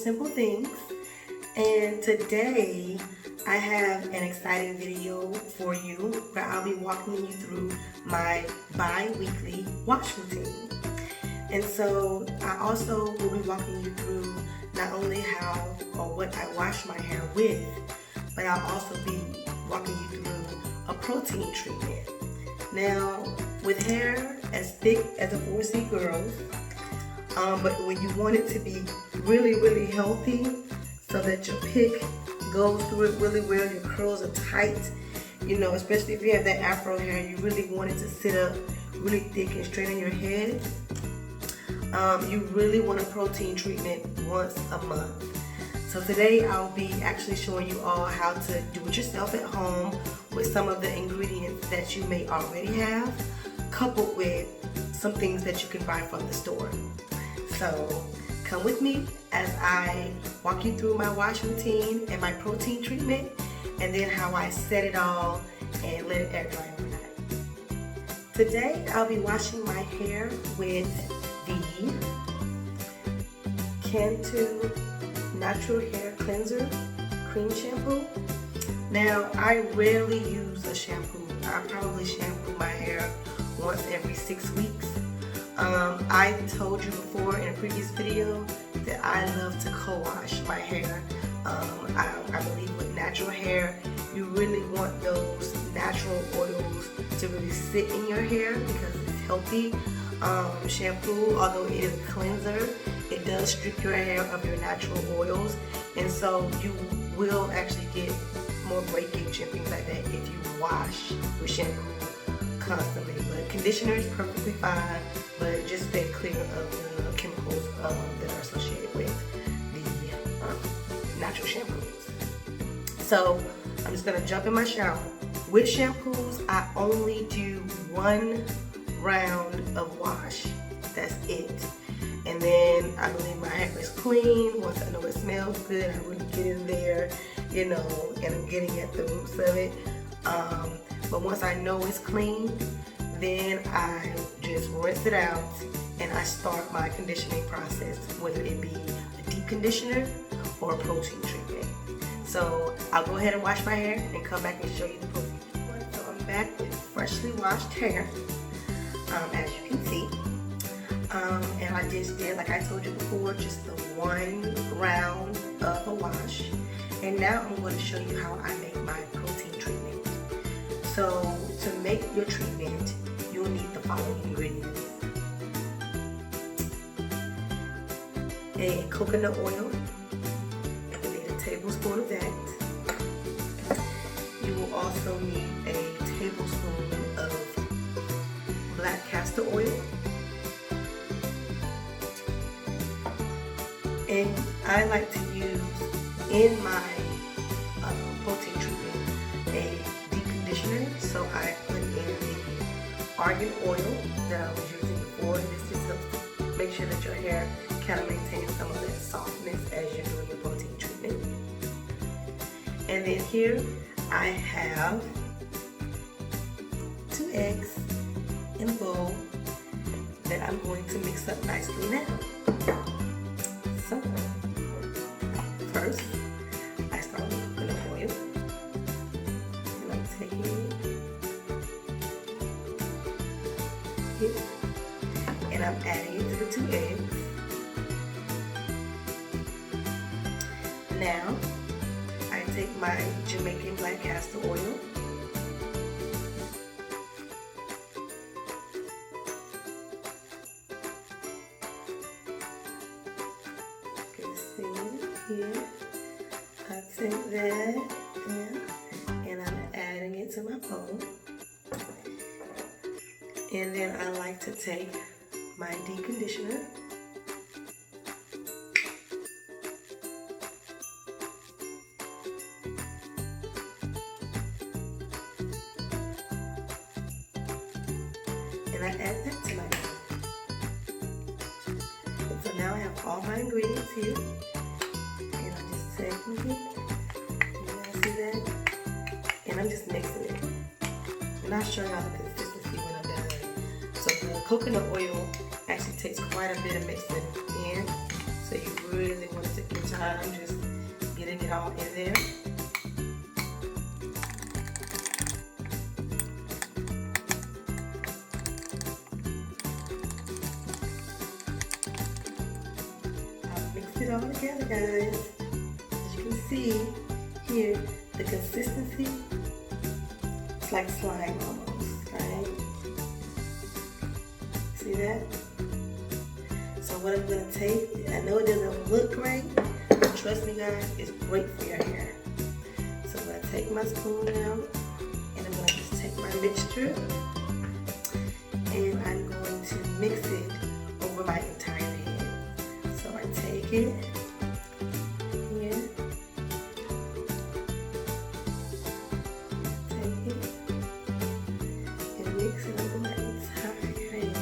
Simple Things, and today I have an exciting video for you where I'll be walking you through my bi-weekly wash routine. And so I also will be walking you through not only how or what I wash my hair with, but I'll also be walking you through a protein treatment. Now, with hair as thick as a 4C girl's, but when you want it to be really healthy so that your pick goes through it really well, your curls are tight, especially if you have that afro hair, you really want it to sit up really thick and straight in your head. You really want a protein treatment once a month. So today I'll be actually showing you all how to do it yourself at home with some of the ingredients that you may already have, coupled with some things that you can buy from the store. So come with me as I walk you through my wash routine and my protein treatment, and then how I set it all and let it air dry overnight. Today I'll be washing my hair with the Cantu Natural Hair Cleanser Cream Shampoo. Now, I rarely use a shampoo. I probably shampoo my hair once every 6 weeks. I told you before in a previous video that I love to co-wash my hair. I believe with natural hair, you really want those natural oils to really sit in your hair because it's healthy. Shampoo, although it is a cleanser, it does strip your hair of your natural oils, and so you will actually get more breakage and things like that if you wash with shampoo constantly. But conditioner is perfectly fine, but just stay clear of the chemicals that are associated with the natural shampoos. So I'm just gonna jump in my shower. With shampoos, I only do one round of wash. That's it. And then I believe my hair is clean. Once I know it smells good, I really get in there, and I'm getting at the roots of it. But once I know it's clean, then I just rinse it out and I start my conditioning process, whether it be a deep conditioner or a protein treatment. So I'll go ahead and wash my hair and come back and show you the protein treatment. So I'm back with freshly washed hair, as you can see. And I just did, like I told you before, just the one round of a wash. And now I'm going to show you how I make my protein treatment. So to make your treatment, you'll need the following ingredients. A coconut oil, you need a tablespoon of that. You will also need a tablespoon of black castor oil. And I like to use in my protein treatment a deep conditioner. So I put in the argan oil that I was using before. This just helps make sure that your hair kind of maintains some of that softness as you're doing your protein treatment. And then here I have 2 eggs in a bowl that I'm going to mix up nicely now. So, first, I start with coconut oil, and I'm taking it, and I'm adding it to the 2 eggs. Now, I take my Jamaican black castor oil, here, I take that and I'm adding it to my bowl. And then I like to take my deep conditioner and I add that to my bowl. So now I have all my ingredients here. You guys see that? And I'm just mixing it. And I'll show y'all the consistency when I'm done. So the coconut oil actually takes quite a bit of mixing in. So you really want to take your time just getting it all in there. I'll mix it all together, guys. As you can see here, the consistency, it's like slime almost, right? See that? So what I'm gonna take, I know it doesn't look great, but trust me guys, it's great for your hair. So I'm gonna take my spoon out, and I'm gonna just take my mixture, and I'm going to mix it over my entire head. So I take it here, take it, and mix it over my entire head.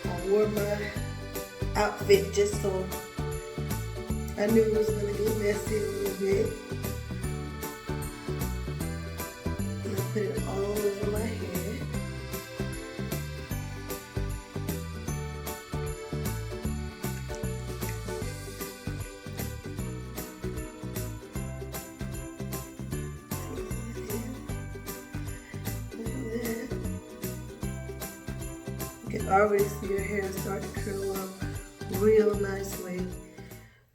I wore my outfit just so I knew it was gonna get messy a little bit. And I put it all over my head. You can already see your hair start to curl up real nicely.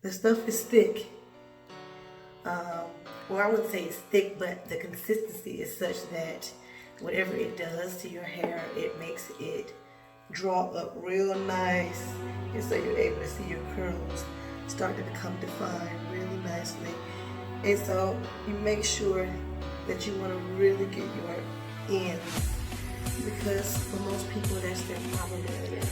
The stuff is thick. Well, I wouldn't say it's thick, but the consistency is such that whatever it does to your hair, it makes it draw up real nice. And so you're able to see your curls start to become defined really nicely. And so you make sure that you want to really get your ends, because for most people that's their problem area.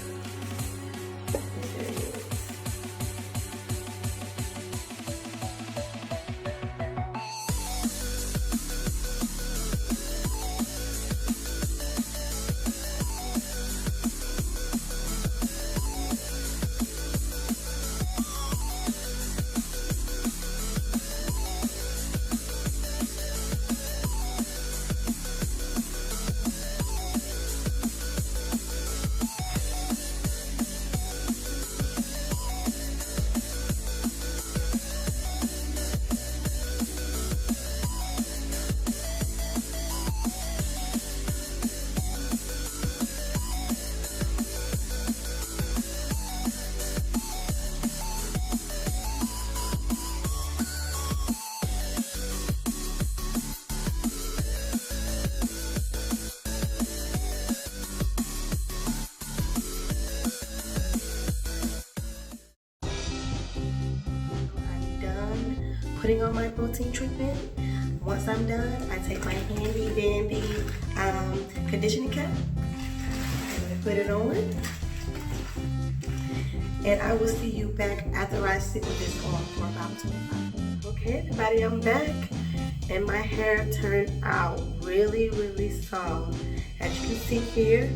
Putting on my protein treatment. Once I'm done, I take my handy dandy conditioning cap and I put it on. And I will see you back after I sit with this on for about 25 minutes. Okay, everybody, I'm back. And my hair turned out really, really soft. As you can see here,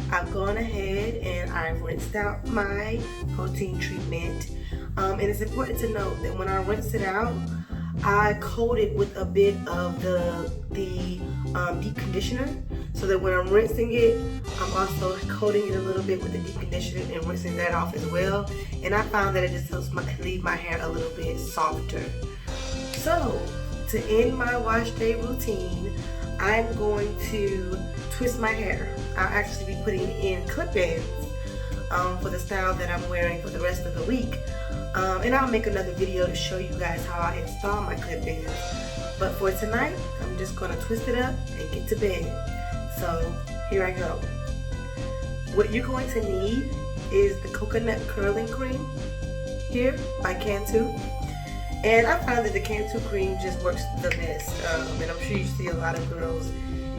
I've gone ahead and I've rinsed out my protein treatment. And it's important to note that when I rinse it out, I coat it with a bit of the deep conditioner, so that when I'm rinsing it, I'm also coating it a little bit with the deep conditioner and rinsing that off as well. And I found that it just helps leave my hair a little bit softer. So to end my wash day routine, I'm going to twist my hair. I'll actually be putting in clip-ins for the style that I'm wearing for the rest of the week. And I'll make another video to show you guys how I install my clip-ins. But for tonight, I'm just going to twist it up and get to bed. So here I go. What you're going to need is the coconut curling cream here by Cantu. And I found that the Cantu cream just works the best. And I'm sure you see a lot of girls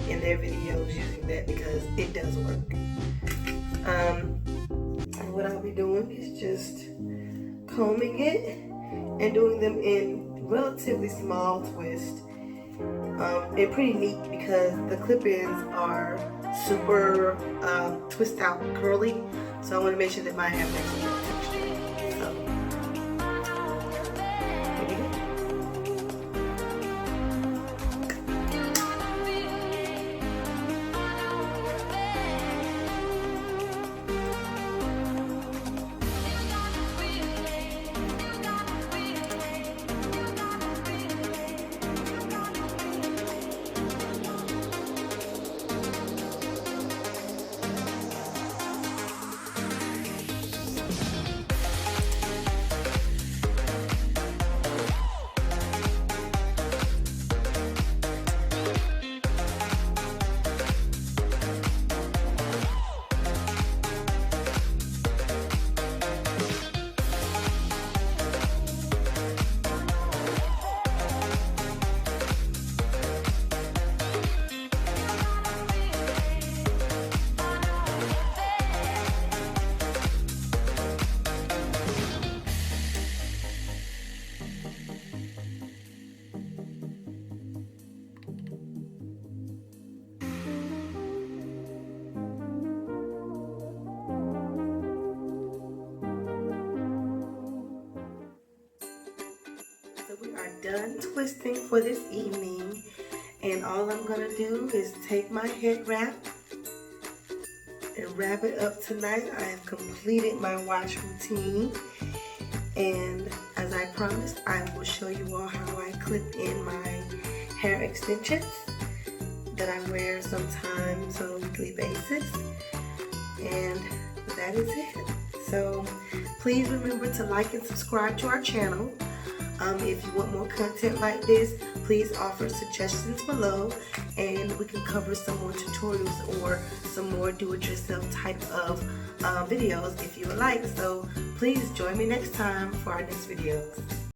in their videos using that because it does work. And what I'll be doing is just combing it and doing them in relatively small twists. They're pretty neat because the clip-ins are super twist out curly, so I want to make sure that my hair makes a good texture. So here we go. done twisting for this evening, and all I'm gonna do is take my head wrap and wrap it up tonight. I have completed my wash routine, and as I promised, I will show you all how I clip in my hair extensions that I wear sometimes on a weekly basis, and that is it. So please remember to like and subscribe to our channel. If you want more content like this, please offer suggestions below, and we can cover some more tutorials or some more do-it-yourself type of videos if you would like. So please join me next time for our next videos.